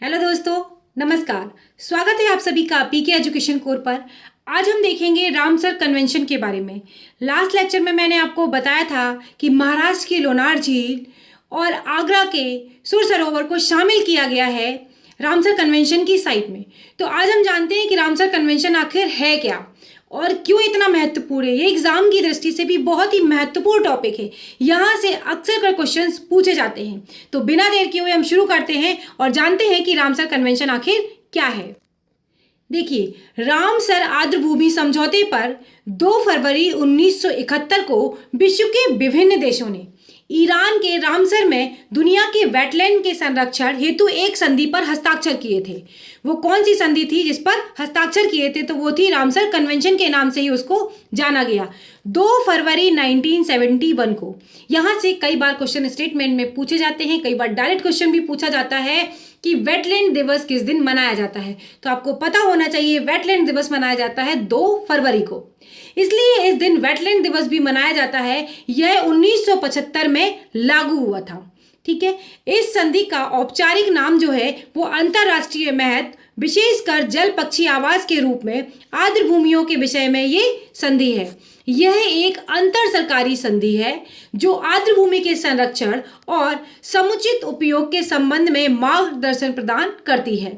Hello दोस्तों, नमस्कार। स्वागत है आप सभी का पीके एजुकेशन कोर पर। आज हम देखेंगे रामसर कन्वेंशन के बारे में। लास्ट लेक्चर में मैंने आपको बताया था कि महाराष्ट्र की लोनार झील और आगरा के सुर सरोवर को शामिल किया गया है रामसर कन्वेंशन की साइट में। तो आज हम जानते हैं कि रामसर कन्वेंशन आखिर है क्या और क्यों इतना महत्वपूर्ण है। ये एग्जाम की दृष्टि से भी बहुत ही महत्वपूर्ण टॉपिक है। यहाँ से अक्सर कर क्वेश्चंस पूछे जाते हैं। तो बिना देर किए हुए हम शुरू करते हैं और जानते हैं कि रामसर कन्वेंशन आखिर क्या है। देखिए, रामसर आर्द्रभूमि समझौते पर 2 फरवरी 1971 को विश्व के विभिन्न देशों ने ईरान के रामसर में दुनिया के वेटलैंड के संरक्षण हेतु एक संधि पर हस्ताक्षर किए थे। वो कौन सी संधि थी जिस पर हस्ताक्षर किए थे? तो वो थी रामसर कन्वेंशन के नाम से ही उसको जाना गया। 2 फरवरी 1971 को। यहाँ से कई बार क्वेश्चन स्टेटमेंट में पूछे जाते हैं, कई बार डायरेक्ट क्वेश्चन भी पूछा जाता है कि वेटलैंड दिवस किस दिन मनाया जाता है। तो आपको पता होना चाहिए वेटलैंड दिवस मनाया जाता है 2 फरवरी को। इसलिए इस दिन वेटलैंड दिवस भी मनाया जाता है। यह 1975 में लागू हुआ था। ठीक है, इस संधि का औपचारिक नाम जो है वो अंतर्राष्ट्रीय महत्व विशेषकर जल पक्षी आवास के रूप में आर्द्र भूमियों के विषय में ये संधि है। यह एक अंतर सरकारी संधि है जो आर्द्र भूमि के संरक्षण और समुचित उपयोग के संबंध में मार्गदर्शन प्रदान करती है।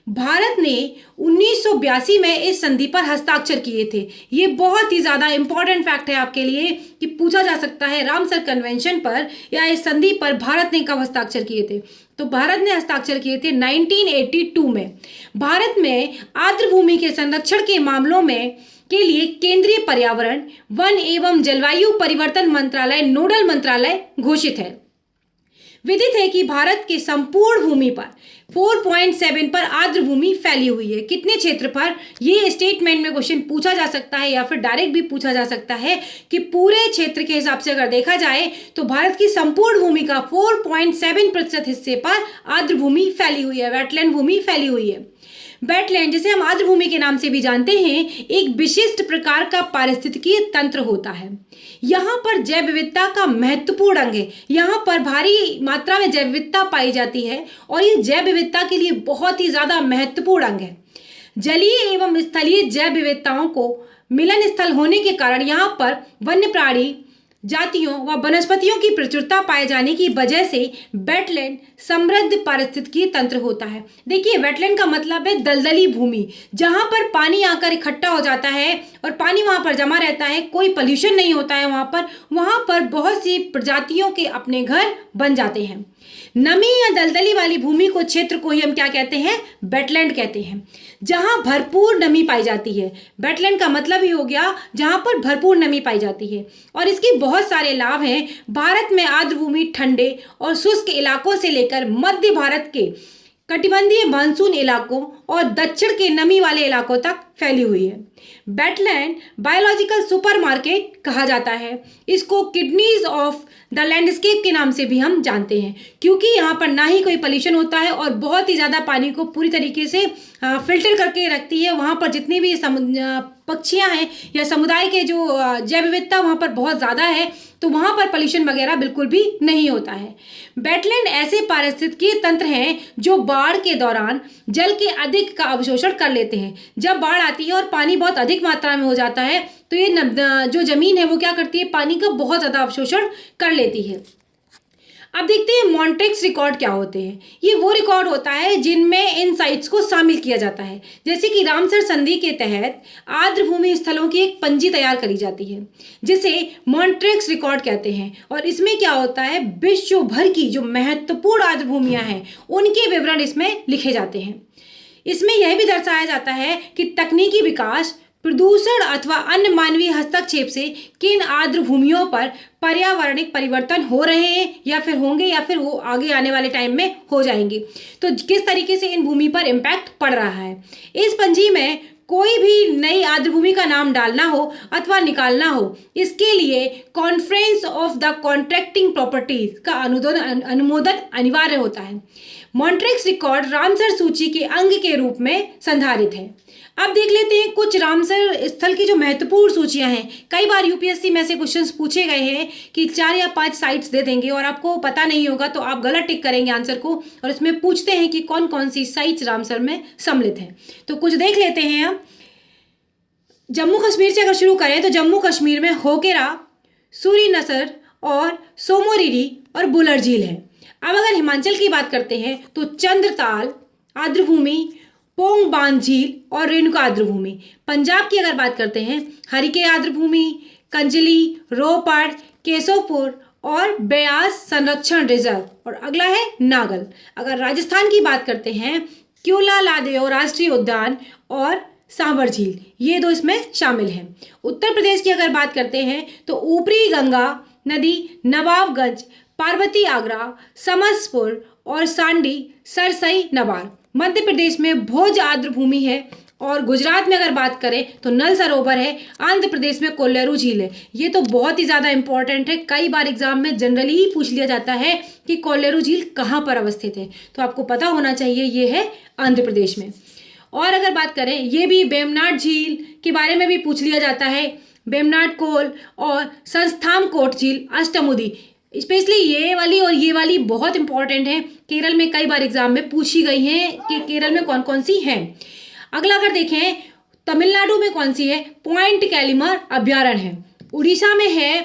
भारत ने 1982 में इस संधि पर हस्ताक्षर किए थे। ये बहुत ही ज़्यादा इंपॉर्टेंट फैक्ट है आपके लिए कि पूछा जा सकता है रामसर कन्वेंशन पर या इस संधि पर भारत ने कब हस्ताक्षर किए थे। तो भारत ने हस्ताक्षर किए थे 1982 में। भारत में आर्द्र भूमि के संरक्षण के मामलों में के लिए केंद्रीय पर्यावरण, वन एवं जलवायु परिवर्तन मंत्रालय नोडल मंत्रालय घोषित है। विदित है कि भारत के संपूर्ण भूमि पर 4.7 पर आर्द्र भूमि फैली हुई है। कितने क्षेत्र पर? ये स्टेटमेंट में क्वेश्चन पूछा जा सकता है या फिर डायरेक्ट भी पूछा जा सकता है कि पूरे क्षेत्र के हिसाब से अगर देखा जाए तो भारत की संपूर्ण भूमि का 4.7% हिस्से पर आर्द्र भूमि फैली हुई है, वेटलैंड भूमि फैली हुई है। वेटलैंड, जिसे हम आर्द्र भूमि के नाम से भी जानते हैं, एक विशिष्ट प्रकार का पारिस्थितिकीय तंत्र होता है। यहाँ पर जैव विविधता का महत्वपूर्ण अंग है। यहाँ पर भारी मात्रा में जैव विविधता पाई जाती है और ये जैव विविधता के लिए बहुत ही ज्यादा महत्वपूर्ण अंग है। जलीय एवं स्थलीय जैव विविधताओं को मिलन स्थल होने के कारण यहाँ पर वन्य प्राणी जातियों व वनस्पतियों की प्रचुरता पाए जाने की वजह से वेटलैंड समृद्ध पारिस्थितिकीय तंत्र होता है। देखिए, वेटलैंड का मतलब है दलदली भूमि, जहां पर पानी आकर इकट्ठा हो जाता है और पानी वहां पर जमा रहता है, कोई पोल्यूशन नहीं होता है वहां पर बहुत सी प्रजातियों के अपने घर बन जाते हैं। नमी या दलदली वाली भूमि को क्षेत्र को ही हम क्या कहते हैं? वेटलैंड कहते हैं, जहां भरपूर नमी पाई जाती है। वेटलैंड का मतलब ही हो गया जहां पर भरपूर नमी पाई जाती है और इसके बहुत सारे लाभ हैं। भारत में आर्द्र भूमि ठंडे और शुष्क इलाकों से लेकर मध्य भारत के कटिबंधीय मानसून इलाकों और दक्षिण के नमी वाले इलाकों तक फैली हुई है। वेटलैंड बायोलॉजिकल सुपरमार्केट कहा जाता है। इसको किडनीज ऑफ द लैंडस्केप के नाम से भी हम जानते हैं, क्योंकि यहाँ पर ना ही कोई पोल्यूशन होता है और बहुत ही ज़्यादा पानी को पूरी तरीके से फिल्टर करके रखती है। वहाँ पर जितनी भी पक्षियाँ हैं या समुदाय के जो जैव विविधता वहाँ पर बहुत ज़्यादा है, तो वहाँ पर पोल्यूशन वगैरह बिल्कुल भी नहीं होता है। वेटलैंड ऐसे पारिस्थितिकीय तंत्र हैं जो बाढ़ के दौरान जल के अधिक का अवशोषण कर लेते हैं। जब बाढ़ आती है और पानी बहुत अधिक मात्रा में हो जाता है तो ये जो जमीन है वो क्या करती है? पानी का बहुत ज़्यादा अवशोषण कर लेती है। अब देखते हैं मॉन्ट्रिक्स रिकॉर्ड क्या होते हैं। ये वो रिकॉर्ड होता है जिनमें इन साइट्स को शामिल किया जाता है। जैसे कि रामसर संधि के तहत आर्द्र भूमि स्थलों की एक पंजी तैयार करी जाती है जिसे मॉन्ट्रिक्स रिकॉर्ड कहते हैं। और इसमें क्या होता है? विश्व भर की जो महत्वपूर्ण आर्द्र भूमियाँ हैं उनके विवरण इसमें लिखे जाते हैं। इसमें यह भी दर्शाया जाता है कि तकनीकी विकास, प्रदूषण अथवा अन्य मानवीय हस्तक्षेप से किन आर्द्र भूमियों पर पर्यावरणिक परिवर्तन हो रहे हैं या फिर होंगे या फिर वो आगे आने वाले टाइम में हो जाएंगे, तो किस तरीके से इन भूमि पर इम्पैक्ट पड़ रहा है। इस पंजी में कोई भी नई आर्द्र भूमि का नाम डालना हो अथवा निकालना हो, इसके लिए conference of the contracting properties का अनुमोदन अनिवार्य होता है। मॉन्ट्रिक्स रिकॉर्ड रामसर सूची के अंग के रूप में संधारित है। अब देख लेते हैं कुछ रामसर स्थल की जो महत्वपूर्ण सूचियां हैं। कई बार यूपीएससी में से क्वेश्चंस पूछे गए हैं कि 4 या 5 साइट्स दे देंगे और आपको पता नहीं होगा तो आप गलत टिक करेंगे आंसर को, और इसमें पूछते हैं कि कौन कौन सी साइट्स रामसर में सम्मिलित हैं। तो कुछ देख लेते हैं हम। जम्मू कश्मीर से अगर शुरू करें तो जम्मू कश्मीर में होकेरा, सूरीनसर और सोमोरिरी और बुलर झील है। अब अगर हिमाचल की बात करते हैं तो चंद्रताल, आर्द्रभूमि, पोंग बांध झील और रेणुका आर्द्रभूमि। पंजाब की अगर बात करते हैं हरिके आर्द्रभूमि, कंजली, रोपड़, केशवपुर और ब्यास संरक्षण रिजर्व, और अगला है नागल। अगर राजस्थान की बात करते हैं क्यूला लादेव राष्ट्रीय उद्यान और सांबर झील, ये 2 इसमें शामिल हैं। उत्तर प्रदेश की अगर बात करते हैं तो ऊपरी गंगा नदी, नवाबगंज, पार्वती आगरा, समसपुर और सांडी सरसई नवार। मध्य प्रदेश में भोज आर्द्रभूमि है, और गुजरात में अगर बात करें तो नल सरोवर है। आंध्र प्रदेश में कोल्लेरू झील है। ये तो बहुत ही ज़्यादा इंपॉर्टेंट है, कई बार एग्जाम में जनरली ही पूछ लिया जाता है कि कोल्लेरू झील कहाँ पर अवस्थित है, तो आपको पता होना चाहिए ये है आंध्र प्रदेश में। और अगर बात करें ये भी बेमनाड झील के बारे में भी पूछ लिया जाता है। बेमनाड कोल और संस्थाम कोट झील अष्टमुदी, स्पेशली ये वाली और ये वाली बहुत इंपॉर्टेंट है, केरल में कई बार एग्जाम में पूछी गई हैं कि केरल में कौन कौन सी हैं। अगला अगर देखें तमिलनाडु में कौन सी है, पॉइंट कैलिमर अभ्यारण्य है। उड़ीसा में है,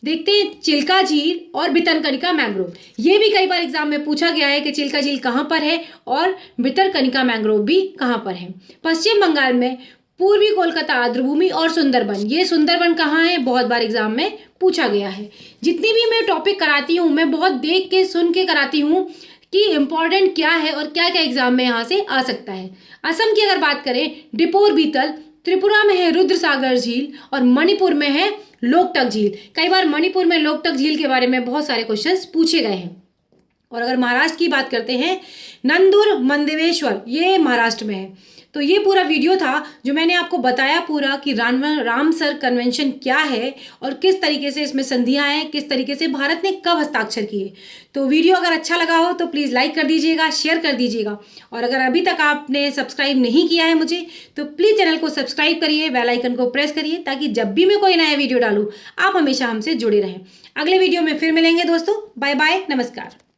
देखते हैं, चिल्का झील और भितरकनिका मैंग्रोव। ये भी कई बार एग्जाम में पूछा गया है कि चिल्का झील कहाँ पर है और भितरकनिका मैंग्रोव भी कहाँ पर है। पश्चिम बंगाल में पूर्वी कोलकाता आर्द्रभूमि और सुंदरबन। ये सुंदरबन कहाँ है, बहुत बार एग्जाम में पूछा गया है। जितनी भी मैं टॉपिक कराती हूँ मैं बहुत देख के सुन के कराती हूँ कि इम्पॉर्टेंट क्या है और क्या क्या एग्जाम में यहाँ से आ सकता है। असम की अगर बात करें डिपोर बीतल, त्रिपुरा में है रुद्र सागर झील और मणिपुर में है लोकटक झील। कई बार मणिपुर में लोकटक झील के बारे में बहुत सारे क्वेश्चंस पूछे गए हैं। और अगर महाराष्ट्र की बात करते हैं नंदुर मंदेवेश्वर, ये महाराष्ट्र में है। तो ये पूरा वीडियो था जो मैंने आपको बताया पूरा कि रामसर कन्वेंशन क्या है और किस तरीके से इसमें संधियां हैं, किस तरीके से भारत ने कब हस्ताक्षर किए। तो वीडियो अगर अच्छा लगा हो तो प्लीज़ लाइक कर दीजिएगा, शेयर कर दीजिएगा, और अगर अभी तक आपने सब्सक्राइब नहीं किया है मुझे तो प्लीज़ चैनल को सब्सक्राइब करिए, बेल आइकन को प्रेस करिए, ताकि जब भी मैं कोई नया वीडियो डालूँ आप हमेशा हमसे जुड़े रहें। अगले वीडियो में फिर मिलेंगे दोस्तों। बाय बाय, नमस्कार।